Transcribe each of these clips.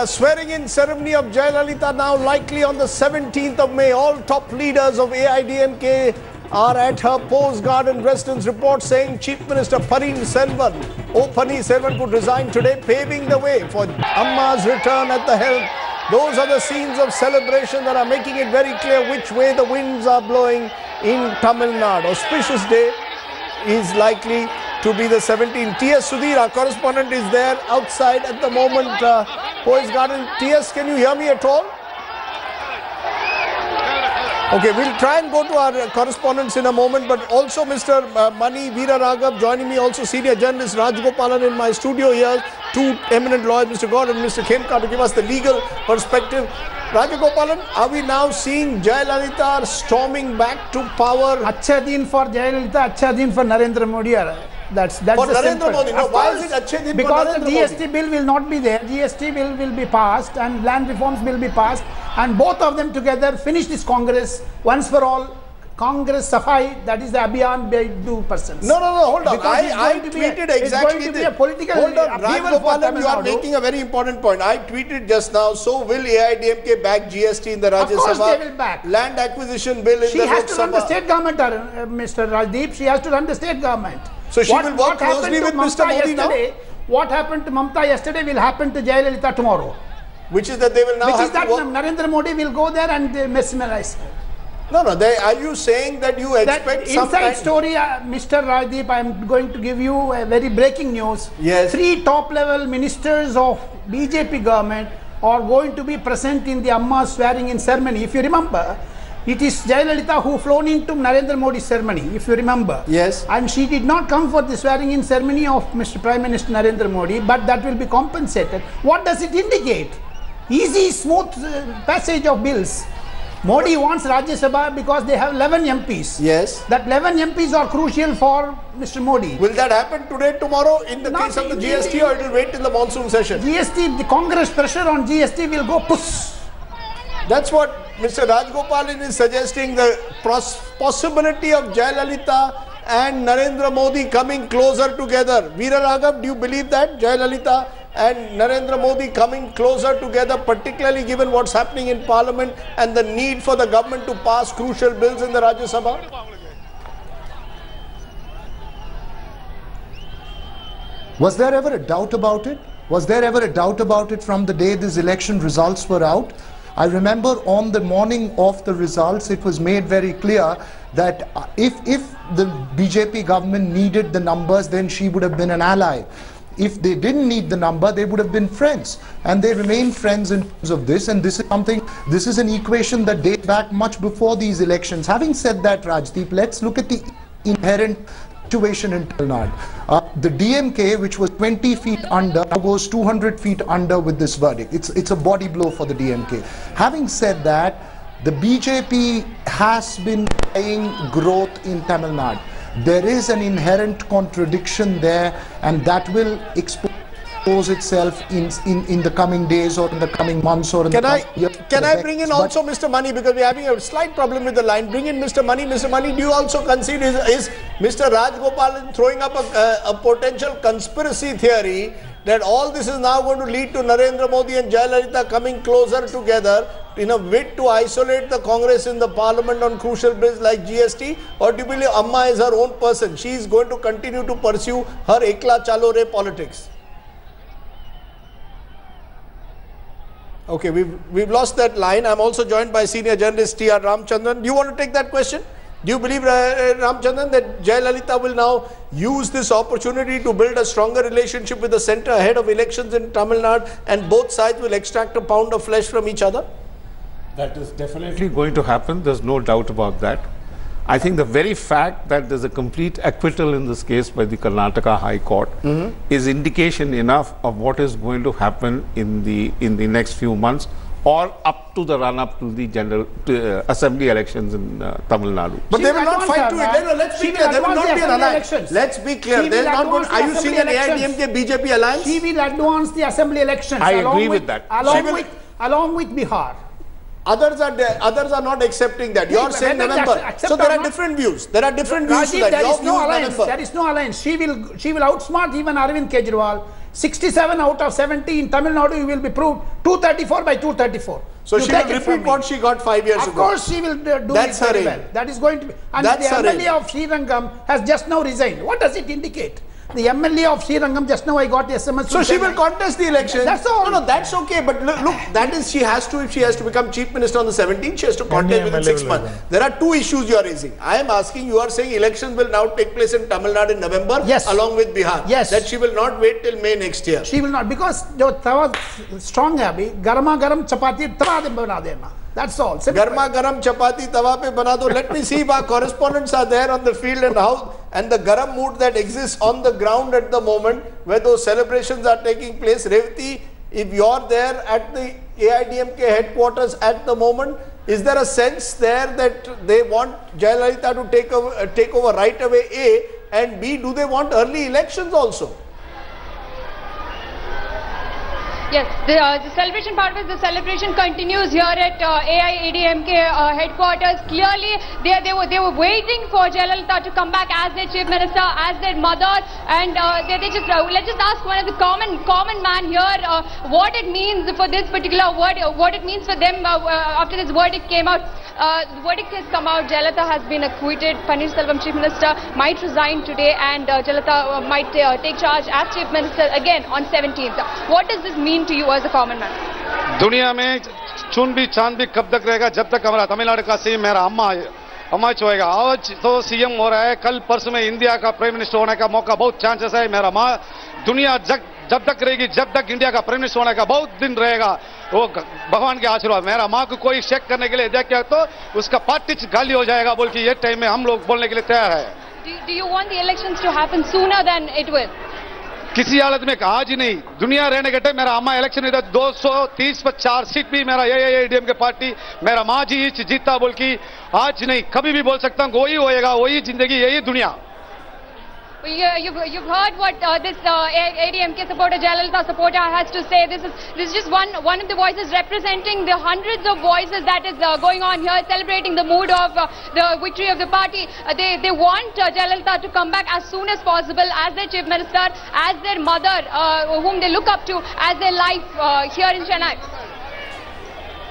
swearing-in ceremony of Jayalalithaa now likely on the 17th of May. All top leaders of AIDMK are at her Pose Garden residence. Report saying Chief Minister Parin Selvan could resign today, paving the way for Amma's return at the helm. Those are the scenes of celebration that are making it very clear which way the winds are blowing in Tamil Nadu. Auspicious day is likely to be the 17th. T.S. Sudhir, our correspondent, is there outside at the moment. Pose Garden. T.S., can you hear me at all? Okay, we'll try and go to our correspondents in a moment, but also Mr. Mani Veera Raghav joining me, also senior journalist Rajgopalan in my studio here, two eminent lawyers, Mr. God and Mr. Khemka, to give us the legal perspective. Rajgopalan, are we now seeing Jayalalithaa storming back to power? Achha din for Jayalalithaa, achha din for Narendra Modi. That's for the Narendra Modi. No, why is it achhe din because for the Narendra GST Modi? bill will not be there. GST bill will be passed and land reforms will be passed, and both of them together finish this Congress once for all. Congress Safai, that is the Abhiyan by 2%. No, hold on. I tweeted exactly this. It's going to be a political hold on, Rajgopalan, you are making a very important point. I tweeted just now, so will AIDMK back GST in the Rajya Sabha? Of course they will back. Land acquisition bill in the Lok Sabha. She has to run the state government, Mr. Rajdeep. She has to run the state government. So she will work closely with Mr. Modi now? What happened to Mamta yesterday will happen to Jayalalithaa tomorrow. Which is that they will now have to work. Narendra Modi will go there and mesmerize her. No, are you saying that you expect some inside story, Mr. Rajdeep, I am going to give you a very breaking news. Yes. 3 top-level ministers of BJP government are going to be present in the Amma swearing-in ceremony. If you remember, it is Jayalalithaa who flown into Narendra Modi's ceremony, if you remember. Yes. And she did not come for the swearing-in ceremony of Mr. Prime Minister Narendra Modi, but that will be compensated. What does it indicate? Easy, smooth passage of bills. Modi wants Rajya Sabha because they have 11 MPs. Yes. That 11 MPs are crucial for Mr. Modi. Will that happen today, tomorrow, in the case of the GST, or it will wait till the monsoon session? GST, the Congress pressure on GST will go push. That's what Mr. Rajgopalan is suggesting, the possibility of Jayalalithaa and Narendra Modi coming closer together. Veera Raghav, do you believe that? Jayalalithaa and Narendra Modi coming closer together, particularly given what's happening in Parliament and the need for the government to pass crucial bills in the Rajya Sabha? Was there ever a doubt about it? Was there ever a doubt about it from the day these election results were out? I remember on the morning of the results, it was made very clear that if the BJP government needed the numbers, then she would have been an ally. If they didn't need the number, they would have been friends, and they remain friends in terms of this. And this is an equation that dates back much before these elections. Having said that, Rajdeep, let's look at the inherent situation in Tamil Nadu. The DMK, which was 20 feet under, now goes 200 feet under with this verdict. It's a body blow for the DMK. Having said that, the BJP has been playing growth in Tamil Nadu. There is an inherent contradiction there, and that will expose itself in the coming days or in the coming months or in the coming years. Can I bring in also Mr. Mani, because we are having a slight problem with the line. Bring in Mr. Mani. Mr. Mani, do you also concede, is Mr. Rajgopalan throwing up a potential conspiracy theory that all this is now going to lead to Narendra Modi and Jayalalithaa coming closer together in a bid to isolate the Congress in the Parliament on crucial bills like GST? Or do you believe Amma is her own person? She is going to continue to pursue her Ekla Chalo Re politics? Okay, we've lost that line. I'm also joined by senior journalist T.R. Ramchandran. Do you want to take that question? Do you believe, Ramchandran, that Jayalalithaa will now use this opportunity to build a stronger relationship with the centre ahead of elections in Tamil Nadu, and both sides will extract a pound of flesh from each other? That is definitely going to happen. There's no doubt about that. I think the very fact that there's a complete acquittal in this case by the Karnataka High Court is indication enough of what is going to happen in the next few months, or up to the run-up to the assembly elections in Tamil Nadu. But they will not fight to it. Let's be clear, there will not be an alliance. Let's be clear, there is not going. Are you seeing an AIDMK BJP alliance? She will advance the assembly elections. I agree with that. Along with Bihar. Others are not accepting that. You are saying November. So there are different views. There are different views. There is no alliance. There is no alliance. She will outsmart even Arvind Kejriwal. 67 out of 70 in Tamil Nadu, you will be proved 234 by 234. So she will repeat what she got 5 years ago. Of course she will do That's it very her aim. well. That is going to be. And That's the her MLA aim. of Srirangam has just now resigned. What does it indicate? The MLA of Srirangam, just now I got the SMS. So she will contest the election. That's all. No, that's okay. But look, that is, if she has to become chief minister on the 17th, she has to contest within 6 months. There are two issues you are raising. I am asking, you are saying elections will now take place in Tamil Nadu in November, yes, along with Bihar. Yes. That she will not wait till May next year. She will not, because the tawa strong hai abhi, garma garam chapati tawa de bana dena. That's all. Garma garam chapati tawa pe bana do. Let me see if our correspondents are there on the field and the garam mood that exists on the ground at the moment where those celebrations are taking place. Revati, if you're there at the AIDMK headquarters at the moment, is there a sense there that they want Jayalalithaa to take over right away, A, and B, do they want early elections also? Yes, the celebration part of it, the celebration continues here at AIADMK headquarters. Clearly, they were waiting for Jayalalithaa to come back as their chief minister, as their mother, and let's just ask one of the common man here what it means for this particular word, what it means for them after this verdict came out. The verdict has come out. Jayalalithaa has been acquitted. Paneerselvam, chief minister, might resign today, and Jayalalithaa might take charge as chief minister again on 17th. What does this mean to you as a common man? दुनिया में चुन भी चांद भी कब तक रहेगा जब तक हमारा तमिलनाडु का सीएम मेरा अम्मा चोएगा. आज तो सीएम हो रहा है, कल परसों में इंडिया का प्राइम मिनिस्टर होने का मौका बहुत चांसेस है. मेरा माँ दुनिया जब तक रहेगी, जब तक इंडिया का प्राइम मिनिस्टर होने का बहुत दिन रहेगा, वो भगवान के आशीर्वाद. मेरा माँ को कोई चेक करने के लिए देखा तो उसका पार्टी गाली हो जाएगा बोल के ये टाइम में हम लोग बोलने के लिए तैयार है. Do you want the elections to happen sooner than it will? किसी हालत में आज ही नहीं, दुनिया रहने के टाइम मेरा अम्मा इलेक्शन इधर 230 पर 4 सीट भी मेरा AIADM के पार्टी मेरा माँ जी जीता बोल की आज नहीं कभी भी बोल सकता हूँ. वही होएगा, वही जिंदगी, यही दुनिया. You've heard what this ADMK supporter, Jayalalithaa supporter, has to say. This is just one of the voices representing the hundreds of voices that is going on here, celebrating the mood of the victory of the party. They want Jayalalithaa to come back as soon as possible as their chief minister, as their mother, whom they look up to as their life here in Chennai.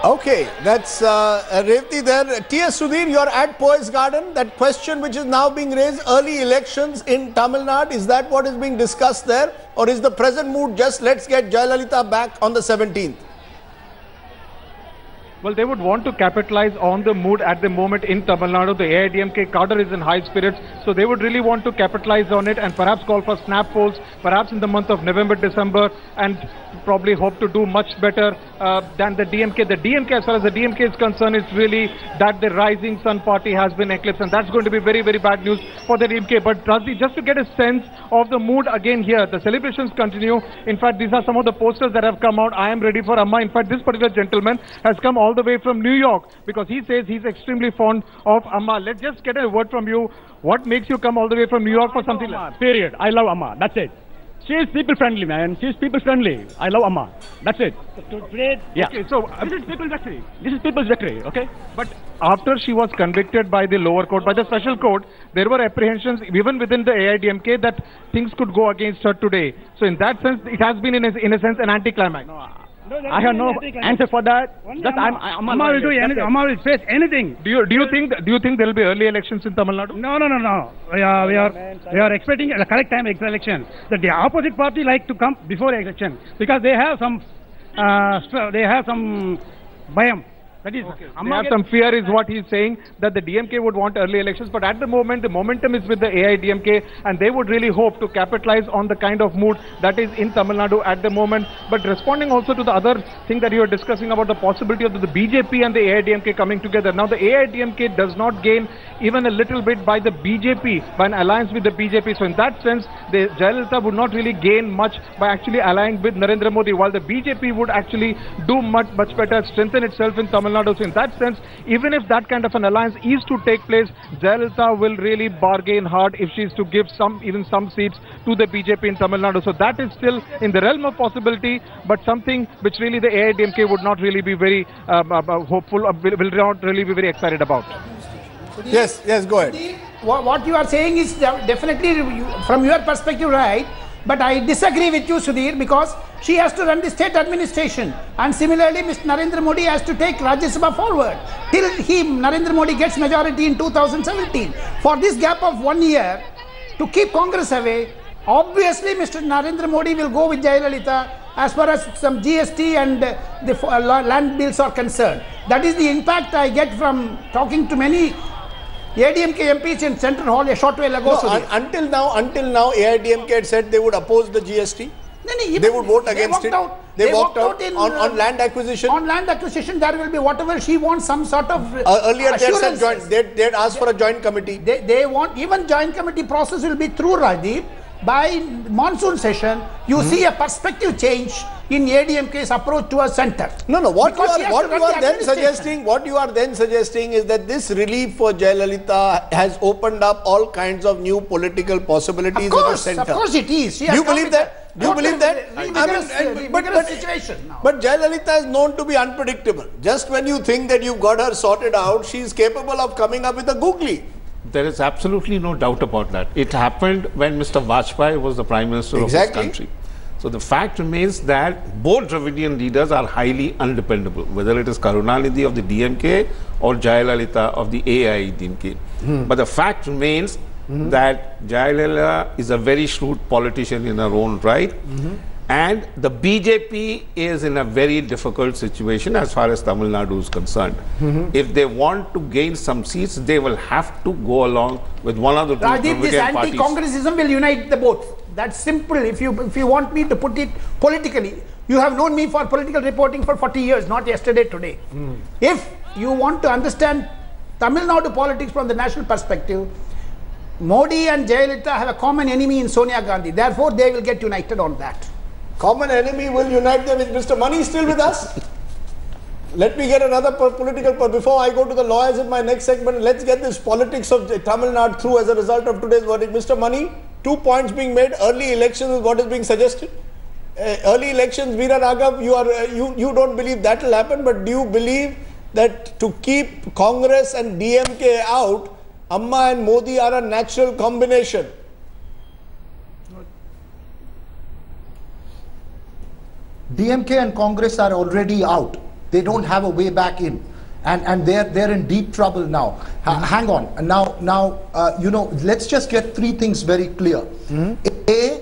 Okay, that's Revati there. T.S. Sudhir, you're at Poets Garden. That question which is now being raised, early elections in Tamil Nadu, is that what is being discussed there? Or is the present mood just let's get Jayalalithaa back on the 17th? Well, they would want to capitalize on the mood at the moment in Tamil Nadu. The AIDMK cadre is in high spirits, so they would really want to capitalize on it and perhaps call for snap polls, perhaps in the month of November, December, and probably hope to do much better than the DMK. The DMK, as far as the DMK is concerned, is really that the rising sun party has been eclipsed, and that's going to be very, very bad news for the DMK. But Rajdi, just to get a sense of the mood again here, the celebrations continue. In fact, these are some of the posters that have come out. I am ready for Amma. In fact, this particular gentleman has come all the way from New York because he says he's extremely fond of Amma. Let's just get a word from you. What makes you come all the way from New York for something like that? Period. I love Amma. That's it. She is people friendly, man. She is people friendly. I love Amma. That's it. Yeah. Okay, so this is people's victory. This is people's victory. Okay. But after she was convicted by the lower court, by the special court, there were apprehensions even within the AIDMK that things could go against her today. So in that sense, it has been in a sense an anti-climax. I have no answer for that. Just Amma will do anything. Amma will face anything. Do you think there will be early elections in Tamil Nadu? No. We are expecting the correct time election. That the opposite party like to come before election because they have some bayam. That is, okay. They have some fear is what he's saying, that the DMK would want early elections, but at the moment the momentum is with the AIDMK and they would really hope to capitalize on the kind of mood that is in Tamil Nadu at the moment. But responding also to the other thing that you were discussing about the possibility of the BJP and the AIDMK coming together. Now the AIDMK does not gain even a little bit by the BJP, by an alliance with the BJP. So in that sense, the Jayalalithaa would not really gain much by actually allying with Narendra Modi, while the BJP would actually do much better, strengthen itself in Tamil Nadu. So in that sense, even if that kind of an alliance is to take place, Jayalalithaa will really bargain hard if she is to give even some seats to the BJP in Tamil Nadu. So that is still in the realm of possibility, but something which really the AIDMK would not really be very hopeful, will not really be very excited about. Yes, go ahead. What you are saying is definitely, from your perspective, right. But I disagree with you, Sudhir, because she has to run the state administration. And similarly, Mr. Narendra Modi has to take Rajya Sabha forward till Narendra Modi gets majority in 2017. For this gap of 1 year, to keep Congress away, obviously Mr. Narendra Modi will go with Jayalalithaa as far as some GST and the land bills are concerned. That is the impact I get from talking to many AIDMK MPs in Central Hall a short while ago. No, until now, AIDMK had said they would oppose the GST. They would vote against it. They walked out on land acquisition. On land acquisition, there will be whatever she wants, some sort of earlier they had said they had asked for a joint committee. They want, even joint committee process will be through, Rajeev. By monsoon session, you see a perspective change in ADMK's approach towards centre. No. What you are then suggesting is that this relief for Jayalalithaa has opened up all kinds of new political possibilities in the centre. Of course it is. Do you believe that? Do you believe that? But Jayalalithaa is known to be unpredictable. Just when you think that you've got her sorted out, she is capable of coming up with a googly. There is absolutely no doubt about that. It happened when Mr. Vajpayee was the Prime Minister of this country. So the fact remains that both Dravidian leaders are highly undependable, whether it is Karunanidhi of the DMK or Jayalalithaa of the AIDMK. But the fact remains that Jayalalithaa is a very shrewd politician in her own right. And the BJP is in a very difficult situation as far as Tamil Nadu is concerned. If they want to gain some seats, they will have to go along with one of the two Rajeev, this anti-Congressism will unite the both. That's simple. If you want me to put it politically, you have known me for political reporting for 40 years, not yesterday, today. If you want to understand Tamil Nadu politics from the national perspective, Modi and Jayalalithaa have a common enemy in Sonia Gandhi. Therefore, they will get united on that. Common enemy will unite them. Is Mr. Mani still with us? Let me get another political, before I go to the lawyers in my next segment, let's get this politics of Tamil Nadu through as a result of today's verdict. Mr. Mani, 2 points being made, early elections is what is being suggested. Early elections, Veera Raghav, you don't believe that will happen, but do you believe that to keep Congress and DMK out, Amma and Modi are a natural combination? DMK and Congress are already out. They don't have a way back in, and they're in deep trouble now. Hang on. Now, let's just get 3 things very clear. A,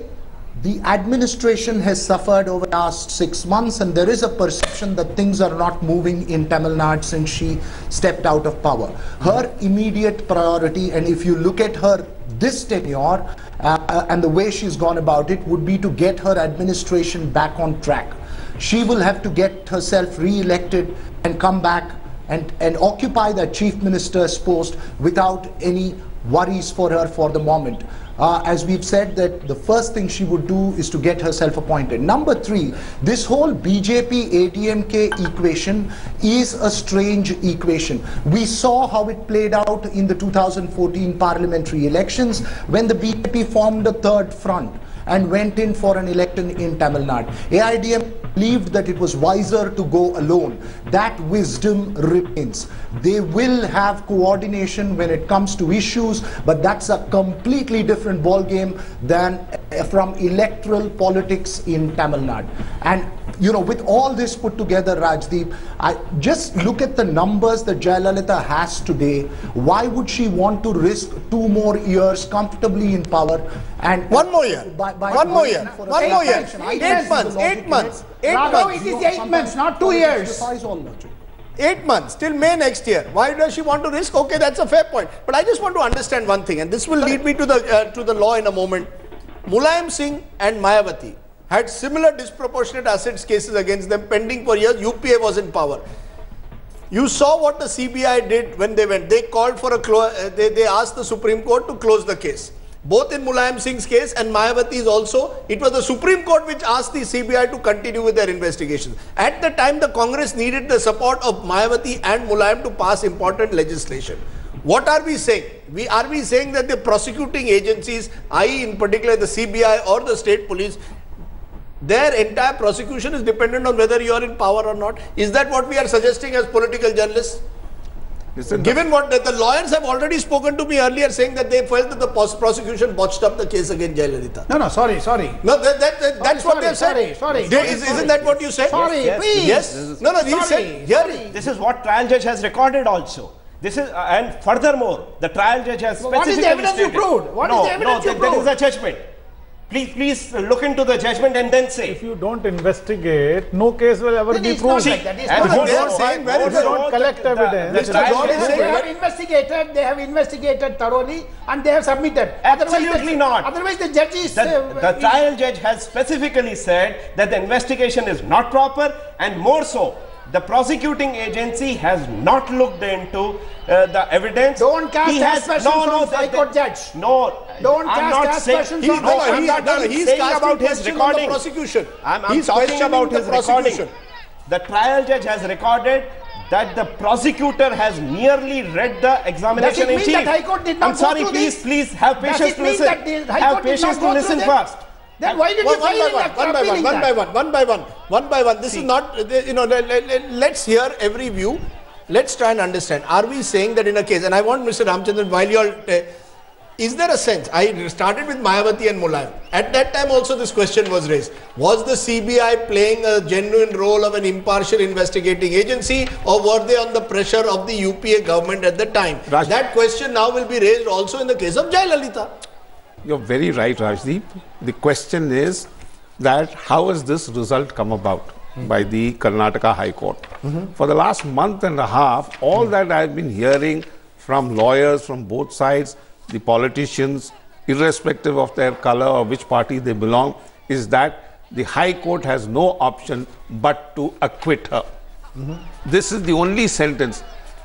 the administration has suffered over the last 6 months, and there is a perception that things are not moving in Tamil Nadu since she stepped out of power. Her immediate priority, and if you look at her this tenure and the way she's gone about it, would be to get her administration back on track. She will have to get herself re-elected and come back and occupy that chief minister's post without any worries for her for the moment. As we've said, that the first thing she would do is to get herself appointed. Number 3, this whole BJP-ADMK equation is a strange equation. We saw how it played out in the 2014 parliamentary elections when the BJP formed a third front and went in for an election in Tamil Nadu. AIDM believed that it was wiser to go alone. That wisdom remains. They will have coordination when it comes to issues, but that's a completely different ballgame than from electoral politics in Tamil Nadu. And with all this put together, Rajdeep, I just look at the numbers that Jayalalithaa has today. Why would she want to risk 2 more years comfortably in power? And 1 more year. One more year. 8 months. 8 months. 8 months. It is 8 months, not 2 years. 8 months till May next year. Why does she want to risk? Okay, that's a fair point. But I just want to understand one thing, and this will lead me to the law in a moment. Mulayam Singh and Mayawati had similar disproportionate assets cases against them pending for years. UPA was in power. You saw what the CBI did when they went. They called for they asked the Supreme Court to close the case. Both in Mulayam Singh's case and Mayawati's also, it was the Supreme Court which asked the CBI to continue with their investigations. At the time, the Congress needed the support of Mayawati and Mulayam to pass important legislation. What are we saying? Are we saying that the prosecuting agencies, i.e. in particular the CBI or the state police, their entire prosecution is dependent on whether you are in power or not? Is that what we are suggesting as political journalists? Listen, given what the lawyers have already spoken to me earlier saying that they felt that the prosecution botched up the case against Jayalalithaa. No, sorry. No, that's what they've said. Sorry. Isn't that what you said? Sorry, please. Yes. No, he said, This is what trial judge has recorded also. This is, and furthermore, the trial judge has specifically what is the evidence stated, you proved? What is the evidence you proved? There is a judgment. Please look into the judgment and then say. If you don't investigate, no case will ever be proved. Like that. Don't collect evidence. They have investigated thoroughly and they have submitted. Absolutely not. Otherwise the judge is... The trial judge has specifically said that the investigation is not proper, and more so, the prosecuting agency has not looked into the evidence. Don't cast aspersions on the High Court judge. No, don't cast aspersions on the he's saying about his recording. Prosecution. I'm talking about his recording. The trial judge has recorded that the prosecutor has merely read the examination in chief. I'm sorry, please have patience to listen. Have patience to listen first. Then why did you one by one. This is not, let's hear every view. Let's try and understand. Are we saying that in a case, and I want Mr. Ramchandran, while you all, is there a sense, I started with Mayawati and Mulayam. At that time also this question was raised. Was the CBI playing a genuine role of an impartial investigating agency, or were they on the pressure of the UPA government at the time? That question now will be raised also in the case of Jayalalithaa. You're very right, Rajdeep. The question is that how has this result come about by the Karnataka High Court? For the last month and a half, all that I've been hearing from lawyers from both sides, the politicians, irrespective of their color or which party they belong, is that the High Court has no option but to acquit her. This is the only sentence.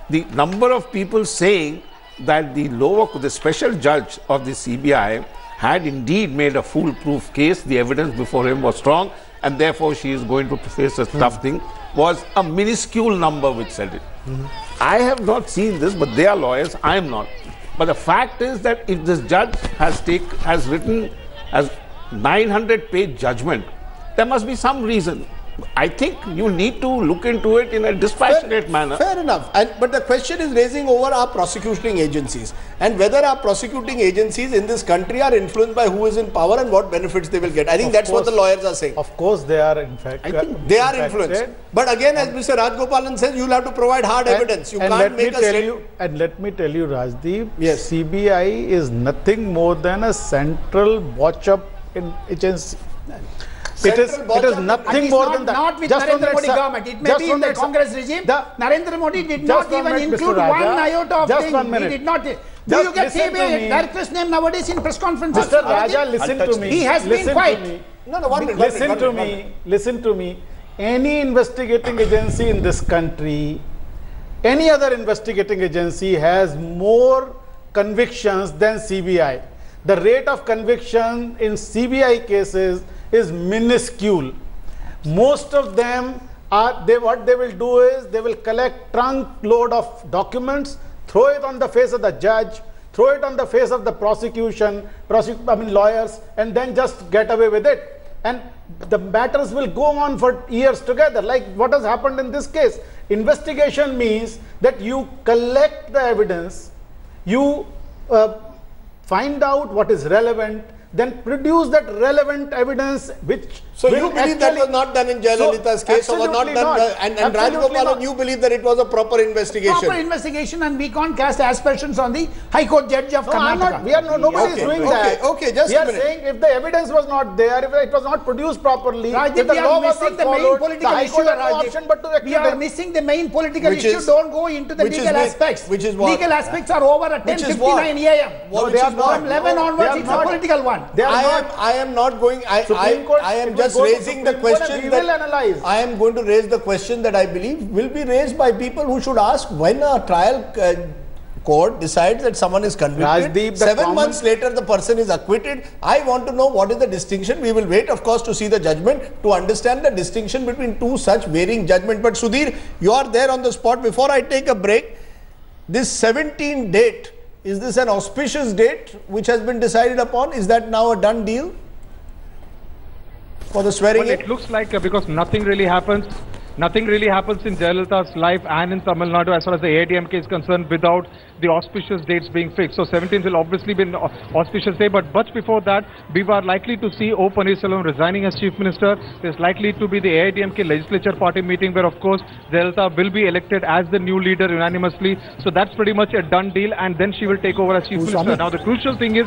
The number of people saying that the special judge of the CBI had indeed made a foolproof case, the evidence before him was strong, and therefore she is going to face a tough thing, was a minuscule number which said it. I have not seen this, but they are lawyers, I am not. But the fact is that if this judge has written as 900-page judgment, there must be some reason. I think you need to look into it in a dispassionate manner. Fair enough. But the question is raising over our prosecuting agencies and whether our prosecuting agencies in this country are influenced by who is in power and what benefits they will get. I think that's what the lawyers are saying. Of course they are, in fact. I think they are influenced. But again, as Mr. Rajgopalan says, you'll have to provide hard evidence. You can't make a statement. And let me tell you, Rajdeep, yes. CBI is nothing more than a central watch-up agency. It is nothing more than that. Not with Narendra Modi government. It may be in the Congress regime. Narendra Modi did not even include one iota of thing. He did not. Do you get CBI director's name nowadays in press conferences? Mr. Raja, listen to me. He has been quiet. Listen to me. Any investigating agency in this country, any other investigating agency has more convictions than CBI. The rate of conviction in CBI cases is minuscule. Most of them are, what they will do is they will collect trunk load of documents, throw it on the face of the judge, throw it on the face of the lawyers, and then just get away with it. And the matters will go on for years together, like what has happened in this case. Investigation means that you collect the evidence, you find out what is relevant, then produce that relevant evidence which... So you believe that was not done in Jayalalitha's case, or was not done, and Rajgopalan, you believe that it was a proper investigation? Proper investigation, and we can't cast aspersions on the High Court judge of Karnataka. Nobody is doing that. Okay, just a minute. We are saying if the evidence was not there, if it was not produced properly, Rajdeep, if the law was not followed, the High Court had no option but to acquit. We are missing the main political issue. Don't go into the legal aspects. Which is what? Legal aspects are over at 10:59 a.m. From 11 onwards, it's a political one. I am not going. I am just raising the question that I am going to raise the question that I believe will be raised by people who should ask when a trial court decides that someone is convicted. Rajdeep, 7 months later, the person is acquitted. I want to know what is the distinction. We will wait, of course, to see the judgment to understand the distinction between two such varying judgments. But Sudhir, you are there on the spot. Before I take a break, this 17 date. Is this an auspicious date which has been decided upon? Is that now a done deal for the swearing in? It looks like because nothing really happens. nothing really happens in Jayalalitha's life and in Tamil Nadu as far as the AIDMK is concerned without the auspicious dates being fixed. So 17th will obviously be an auspicious day, but much before that, we were likely to see O. Pannirselvam resigning as Chief Minister. There's likely to be the AIDMK legislature party meeting where, of course, Jayalalitha will be elected as the new leader unanimously. So that's pretty much a done deal, and then she will take over as Chief Minister. Now the crucial thing is